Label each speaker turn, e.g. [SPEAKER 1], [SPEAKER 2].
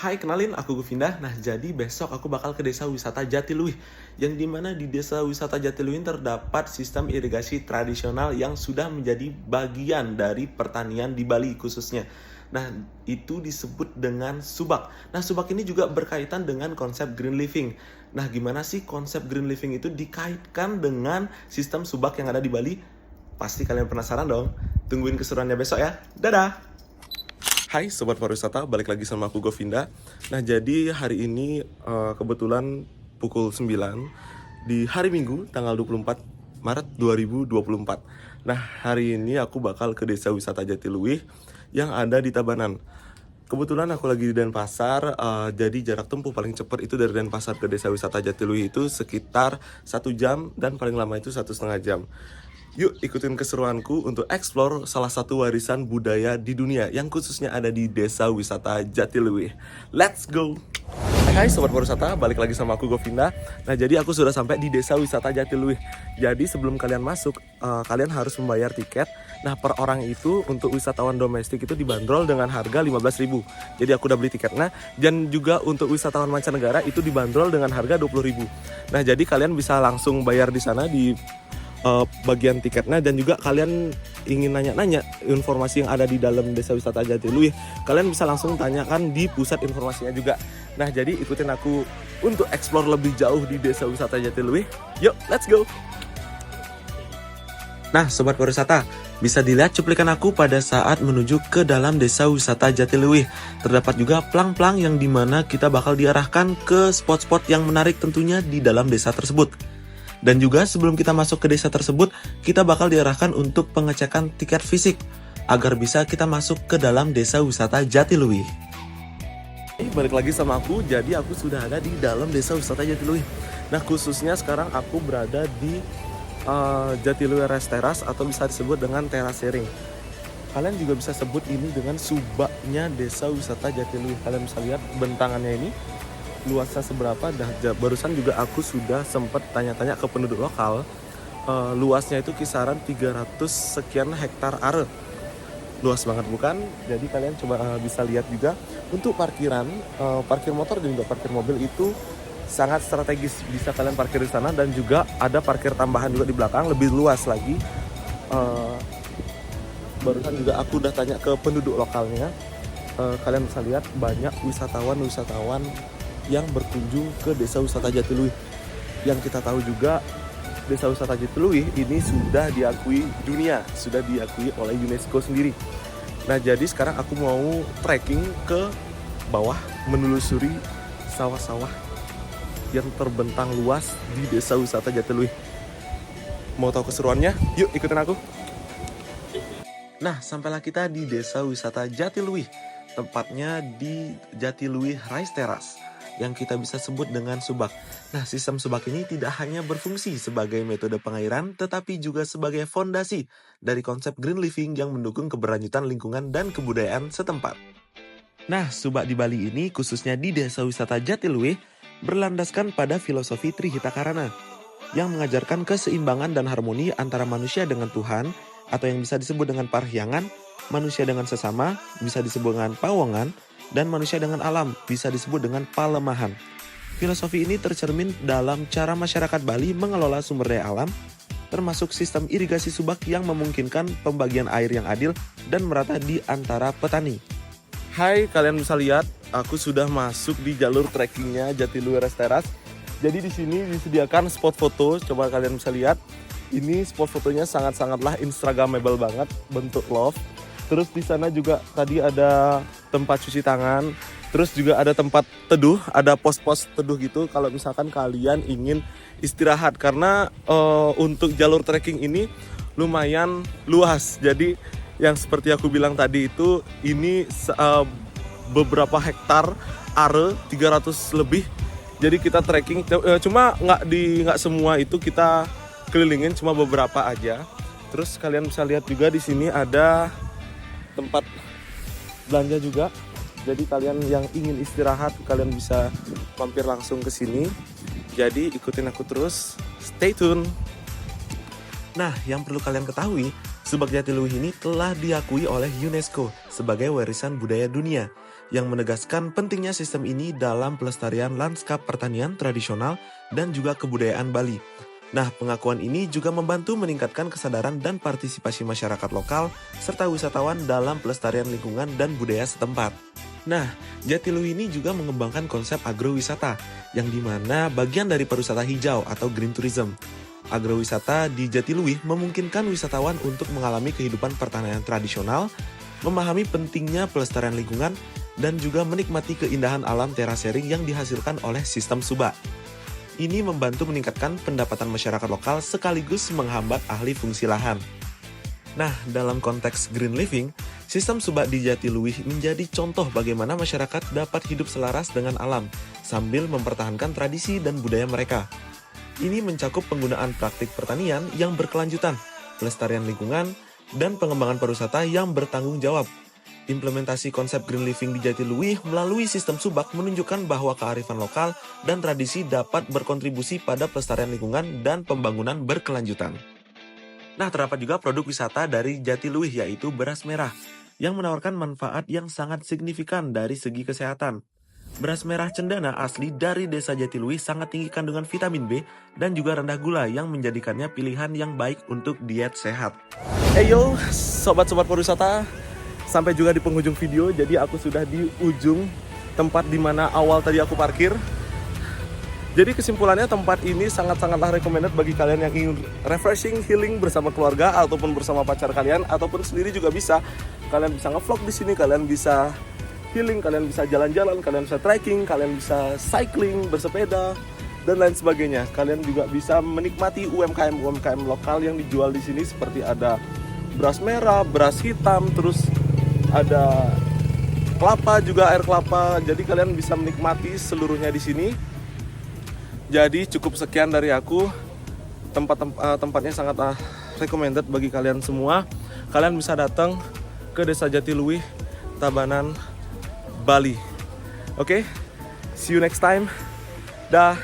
[SPEAKER 1] Hai, kenalin aku Govinda. Nah, jadi besok aku bakal ke desa wisata Jatiluwih. Yang dimana di desa wisata Jatiluwih terdapat sistem irigasi tradisional yang sudah menjadi bagian dari pertanian di Bali khususnya. Nah, itu disebut dengan subak. Nah, subak ini juga berkaitan dengan konsep green living. Nah, gimana sih konsep green living itu dikaitkan dengan sistem subak yang ada di Bali? Pasti kalian penasaran dong. Tungguin keseruannya besok ya. Dadah! Hai Sobat Pariwisata, balik lagi sama aku Govinda. Nah, jadi hari ini kebetulan pukul 9 di hari Minggu tanggal 24 Maret 2024. Nah, hari ini aku bakal ke desa wisata Jatiluwih yang ada di Tabanan. Kebetulan aku lagi di Denpasar, jadi jarak tempuh paling cepat itu dari Denpasar ke desa wisata Jatiluwih itu sekitar 1 jam dan paling lama itu 1,5 jam. Yuk ikutin keseruanku untuk explore salah satu warisan budaya di dunia yang khususnya ada di desa wisata Jatiluwih. Let's go! Hai Sobat Pariwisata, balik lagi sama aku Govinda. Nah, jadi aku sudah sampai di desa wisata Jatiluwih. Jadi sebelum kalian masuk, kalian harus membayar tiket. Nah, per orang itu untuk wisatawan domestik itu dibanderol dengan harga 15.000. Jadi aku udah beli tiketnya. Dan juga untuk wisatawan mancanegara itu dibanderol dengan harga 20.000. Nah, jadi kalian bisa langsung bayar di sana di bagian tiketnya, dan juga kalian ingin nanya-nanya informasi yang ada di dalam desa wisata Jatiluwih, kalian bisa langsung tanyakan di pusat informasinya juga. Nah, jadi ikutin aku untuk explore lebih jauh di desa wisata Jatiluwih. Yuk, let's go! Nah, Sobat Pariwisata, bisa dilihat cuplikan aku pada saat menuju ke dalam desa wisata Jatiluwih. Terdapat juga plang-plang yang dimana kita bakal diarahkan ke spot-spot yang menarik tentunya di dalam desa tersebut. Dan juga sebelum kita masuk ke desa tersebut, kita bakal diarahkan untuk pengecekan tiket fisik agar bisa kita masuk ke dalam desa wisata Jatiluwih. Balik lagi sama aku, jadi aku sudah ada di dalam desa wisata Jatiluwih. Nah, khususnya sekarang aku berada di Jatiluwih Rice Terrace atau bisa disebut dengan teras sharing. Kalian juga bisa sebut ini dengan subaknya desa wisata Jatiluwih. Kalian bisa lihat bentangannya ini luasnya seberapa. Barusan juga aku sudah sempat tanya-tanya ke penduduk lokal, luasnya itu kisaran 300 sekian hektar are. Luas banget bukan? Jadi kalian coba bisa lihat juga untuk parkiran, parkir motor dan juga parkir mobil itu sangat strategis, bisa kalian parkir di sana, dan juga ada parkir tambahan juga di belakang lebih luas lagi. Barusan juga aku udah tanya ke penduduk lokalnya, kalian bisa lihat banyak wisatawan yang berkunjung ke desa wisata Jatiluwih. Yang kita tahu juga desa wisata Jatiluwih ini sudah diakui dunia, sudah diakui oleh UNESCO sendiri. Nah, jadi sekarang aku mau trekking ke bawah menelusuri sawah-sawah yang terbentang luas di desa wisata Jatiluwih. Mau tahu keseruannya? Yuk ikutin aku. Nah, sampailah kita di desa wisata Jatiluwih, tempatnya di Jatiluwih Rice Terrace yang kita bisa sebut dengan subak. Nah, sistem subak ini tidak hanya berfungsi sebagai metode pengairan, tetapi juga sebagai fondasi dari konsep green living yang mendukung keberlanjutan lingkungan dan kebudayaan setempat. Nah, subak di Bali ini, khususnya di desa wisata Jatiluwih, berlandaskan pada filosofi Trihita Karana, yang mengajarkan keseimbangan dan harmoni antara manusia dengan Tuhan, atau yang bisa disebut dengan parhyangan, manusia dengan sesama, bisa disebut dengan pawongan, dan manusia dengan alam, bisa disebut dengan palemahan. Filosofi ini tercermin dalam cara masyarakat Bali mengelola sumber daya alam, termasuk sistem irigasi subak yang memungkinkan pembagian air yang adil dan merata di antara petani. Hai, kalian bisa lihat, aku sudah masuk di jalur trekkingnya Jatiluwih Rice Terrace. Jadi di sini disediakan spot foto, coba kalian bisa lihat. Ini spot fotonya sangat-sangatlah instagramable banget, bentuk love. Terus di sana juga tadi ada tempat cuci tangan. Terus juga ada tempat teduh, ada pos-pos teduh gitu kalau misalkan kalian ingin istirahat. Karena untuk jalur trekking ini lumayan luas. Jadi yang seperti aku bilang tadi itu, ini beberapa hektar are, 300 lebih. Jadi kita trekking, cuma nggak semua itu kita kelilingin, cuma beberapa aja. Terus kalian bisa lihat juga di sini ada tempat belanja juga. Jadi kalian yang ingin istirahat, kalian bisa mampir langsung ke sini. Jadi ikutin aku terus, stay tune. Nah, yang perlu kalian ketahui, subak Jatiluwih ini telah diakui oleh UNESCO sebagai warisan budaya dunia, yang menegaskan pentingnya sistem ini dalam pelestarian lanskap pertanian tradisional dan juga kebudayaan Bali. Nah, pengakuan ini juga membantu meningkatkan kesadaran dan partisipasi masyarakat lokal serta wisatawan dalam pelestarian lingkungan dan budaya setempat. Nah, Jatiluwih ini juga mengembangkan konsep agrowisata, yang dimana bagian dari pariwisata hijau atau green tourism. Agrowisata di Jatiluwih memungkinkan wisatawan untuk mengalami kehidupan pertanian tradisional, memahami pentingnya pelestarian lingkungan, dan juga menikmati keindahan alam terasering yang dihasilkan oleh sistem subak. Ini membantu meningkatkan pendapatan masyarakat lokal sekaligus menghambat ahli fungsi lahan. Nah, dalam konteks green living, sistem subak di Jatiluwih menjadi contoh bagaimana masyarakat dapat hidup selaras dengan alam sambil mempertahankan tradisi dan budaya mereka. Ini mencakup penggunaan praktik pertanian yang berkelanjutan, pelestarian lingkungan, dan pengembangan pariwisata yang bertanggung jawab. Implementasi konsep green living di Jatiluwih melalui sistem subak menunjukkan bahwa kearifan lokal dan tradisi dapat berkontribusi pada pelestarian lingkungan dan pembangunan berkelanjutan. Nah, terdapat juga produk wisata dari Jatiluwih yaitu beras merah yang menawarkan manfaat yang sangat signifikan dari segi kesehatan. Beras merah cendana asli dari desa Jatiluwih sangat tinggi kandungan vitamin B dan juga rendah gula yang menjadikannya pilihan yang baik untuk diet sehat. Yo, sobat-sobat pariwisata, sampai juga di penghujung video. Jadi aku sudah di ujung tempat di mana awal tadi aku parkir. Jadi kesimpulannya tempat ini sangat-sangatlah recommended bagi kalian yang ingin refreshing, healing bersama keluarga ataupun bersama pacar kalian ataupun sendiri juga bisa. Kalian bisa nge-vlog di sini, kalian bisa healing, kalian bisa jalan-jalan, kalian bisa trekking, kalian bisa cycling, bersepeda dan lain sebagainya. Kalian juga bisa menikmati UMKM lokal yang dijual di sini seperti ada beras merah, beras hitam, terus ada kelapa juga, air kelapa. Jadi kalian bisa menikmati seluruhnya di sini. Jadi cukup sekian dari aku. Tempatnya sangat recommended bagi kalian semua. Kalian bisa datang ke Desa Jatiluwih, Tabanan, Bali. Oke, see you next time. Dah.